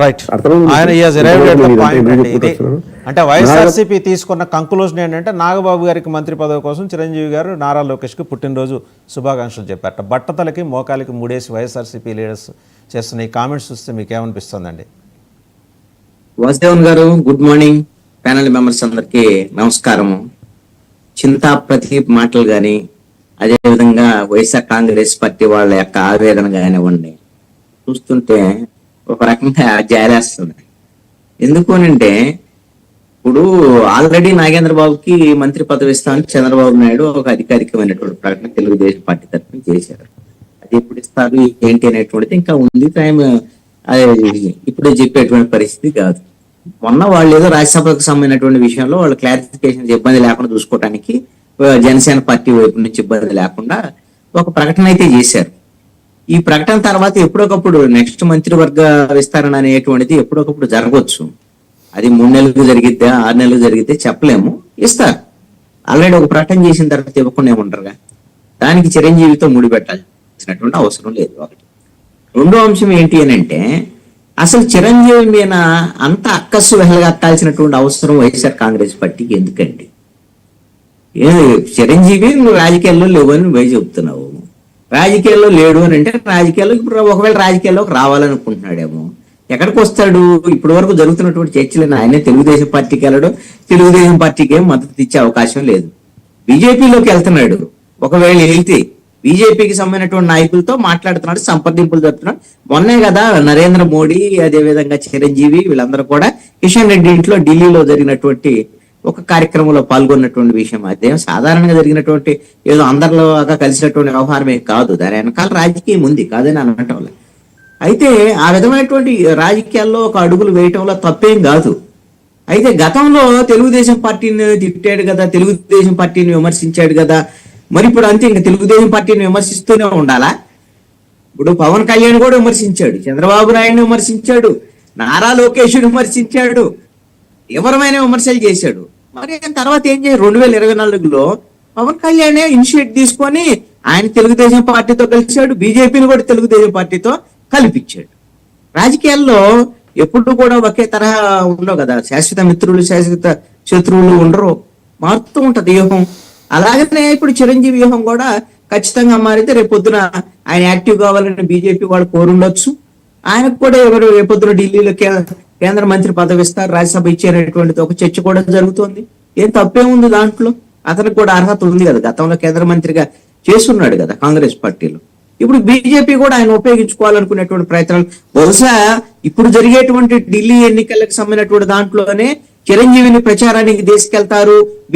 Right. ఆయన అంటే వైఎస్ఆర్సీపీ తీసుకున్న కంక్లూజన్ ఏంటంటే నాగబాబు గారికి మంత్రి పదవి కోసం చిరంజీవి గారు నారా లోకేష్కి పుట్టినరోజు శుభాకాంక్షలు చెప్పారట. బట్టతలకి మోకాలికి మూడేసి వైఎస్ఆర్సీపీ లీడర్స్ చేస్తున్న ఈ కామెంట్స్ చూస్తే మీకు ఏమనిపిస్తుందండి? వాసుదేవన్ గారు, గుడ్ మార్నింగ్. ప్యానల్ మెంబర్స్ అందరికి నమస్కారము. చింతా ప్రదీప్ మాటలు కానీ, అదేవిధంగా వైఎస్ఆర్ కాంగ్రెస్ పార్టీ వాళ్ళ యొక్క ఆవేదన కానివ్వండి చూస్తుంటే ఒక రకంగా జాలేస్తుంది. ఎందుకు అంటే ఇప్పుడు ఆల్రెడీ నాగేంద్ర బాబుకి మంత్రి పదవి ఇస్తామని చంద్రబాబు నాయుడు ఒక అధికారికమైనటువంటి ప్రకటన తెలుగుదేశం పార్టీ తరఫున చేశారు. అది ఎప్పుడు ఇస్తారు ఏంటి అనేటువంటిది ఇంకా ఉంది టైం, ఇప్పుడే చెప్పేటువంటి పరిస్థితి కాదు. మొన్న వాళ్ళు ఏదో రాజ్యసభకు సంబంధించినటువంటి విషయంలో వాళ్ళు క్లారిఫికేషన్ ఇబ్బంది లేకుండా చూసుకోవడానికి జనసేన పార్టీ వైపు నుంచి ఇబ్బంది లేకుండా ఒక ప్రకటన అయితే చేశారు. ఈ ప్రకటన తర్వాత ఎప్పుడొకప్పుడు నెక్స్ట్ మంత్రివర్గ విస్తరణ అనేటువంటిది ఎప్పుడొకప్పుడు జరగవచ్చు. అది 3 నెలలకు జరిగిద్దా 6 నెలలకు జరిగితే చెప్పలేము, ఇస్తారు. ఆల్రెడీ ఒక ప్రకటన చేసిన తర్వాత ఇవ్వకుండా ఏముంటారుగా, దానికి చిరంజీవితో ముడిపెట్టాల్సినటువంటి అవసరం లేదు. ఒకటి. రెండో అంశం ఏంటి అని అంటే, అసలు చిరంజీవి మీద అంత అక్కస్సు వెహలగట్టాల్సినటువంటి అవసరం వైఎస్ఆర్ కాంగ్రెస్ పార్టీకి ఎందుకండి? చిరంజీవి నువ్వు రాజకీయాల్లో లేవు అని నువ్వే చెబుతున్నావు. రాజకీయాల్లో లేడు అని అంటే రాజకీయాల్లో ఇప్పుడు ఒకవేళ రాజకీయాల్లోకి రావాలనుకుంటున్నాడేమో. ఎక్కడికి వస్తాడు? ఇప్పటి వరకు జరుగుతున్నటువంటి చర్చలను ఆయనే తెలుగుదేశం పార్టీకి వెళ్ళడం, తెలుగుదేశం పార్టీకి ఏం మద్దతు ఇచ్చే అవకాశం లేదు. బీజేపీలోకి వెళ్తున్నాడు. ఒకవేళ వెళ్తే బీజేపీకి సంబంధించినటువంటి నాయకులతో మాట్లాడుతున్నాడు, సంప్రదింపులు జరుపుతున్నాడు. మొన్నే కదా నరేంద్ర మోడీ, అదేవిధంగా చిరంజీవి వీళ్ళందరూ కూడా కిషన్ రెడ్డి ఇంట్లో ఢిల్లీలో జరిగినటువంటి ఒక కార్యక్రమంలో పాల్గొన్నటువంటి విషయం. అదేం సాధారణంగా జరిగినటువంటి ఏదో అందరిలో కలిసినటువంటి వ్యవహారమే కాదు. దాని వెనకాల రాజకీయం ఉంది, కాదని అనటం. అయితే ఆ విధమైనటువంటి రాజకీయాల్లో ఒక అడుగులు వేయటంలో తప్పేం కాదు. అయితే గతంలో తెలుగుదేశం పార్టీని తిట్టాడు కదా, తెలుగుదేశం పార్టీని విమర్శించాడు కదా, మరి ఇప్పుడు అంతే ఇంకా తెలుగుదేశం పార్టీని విమర్శిస్తూనే ఉండాలా? ఇప్పుడు పవన్ కళ్యాణ్ కూడా విమర్శించాడు, చంద్రబాబు నాయుడు విమర్శించాడు, నారా లోకేష్ విమర్శించాడు, ఎవరమైన విమర్శలు చేశాడు. మరి తర్వాత ఏం చేయాలి? 2024లో పవన్ కళ్యాణ్ ఇనిషియేట్ తీసుకొని ఆయన తెలుగుదేశం పార్టీతో కలిశాడు, బీజేపీని కూడా తెలుగుదేశం పార్టీతో కల్పించాడు. రాజకీయాల్లో ఎప్పుడు కూడా ఒకే తరహా ఉండవు కదా, శాశ్వత మిత్రులు శాశ్వత శత్రువులు ఉండరు, మారుతూ ఉంటది వ్యూహం. అలాగనే ఇప్పుడు చిరంజీవి వ్యూహం కూడా ఖచ్చితంగా మారితే రేపొద్దున ఆయన యాక్టివ్ కావాలని బీజేపీ వాళ్ళు కోరుండొచ్చు. ఆయనకు కూడా ఎవరు రేపొద్దున ఢిల్లీలో కేంద్ర మంత్రి పదవి ఇస్తారు, రాజ్యసభ ఇచ్చేటటువంటిది ఒక చర్చ కూడా జరుగుతోంది. ఏం తప్పేముంది దాంట్లో? అతనికి కూడా అర్హత ఉంది కదా, గతంలో కేంద్ర మంత్రిగా చేస్తున్నాడు కదా కాంగ్రెస్ పార్టీలో. ఇప్పుడు బీజేపీ కూడా ఆయన ఉపయోగించుకోవాలనుకునేటువంటి ప్రయత్నాలు బహుశా ఇప్పుడు జరిగేటువంటి ఢిల్లీ ఎన్నికలకు సంబంధించినటువంటి దాంట్లోనే చిరంజీవిని ప్రచారానికి తీసుకెళ్తారు.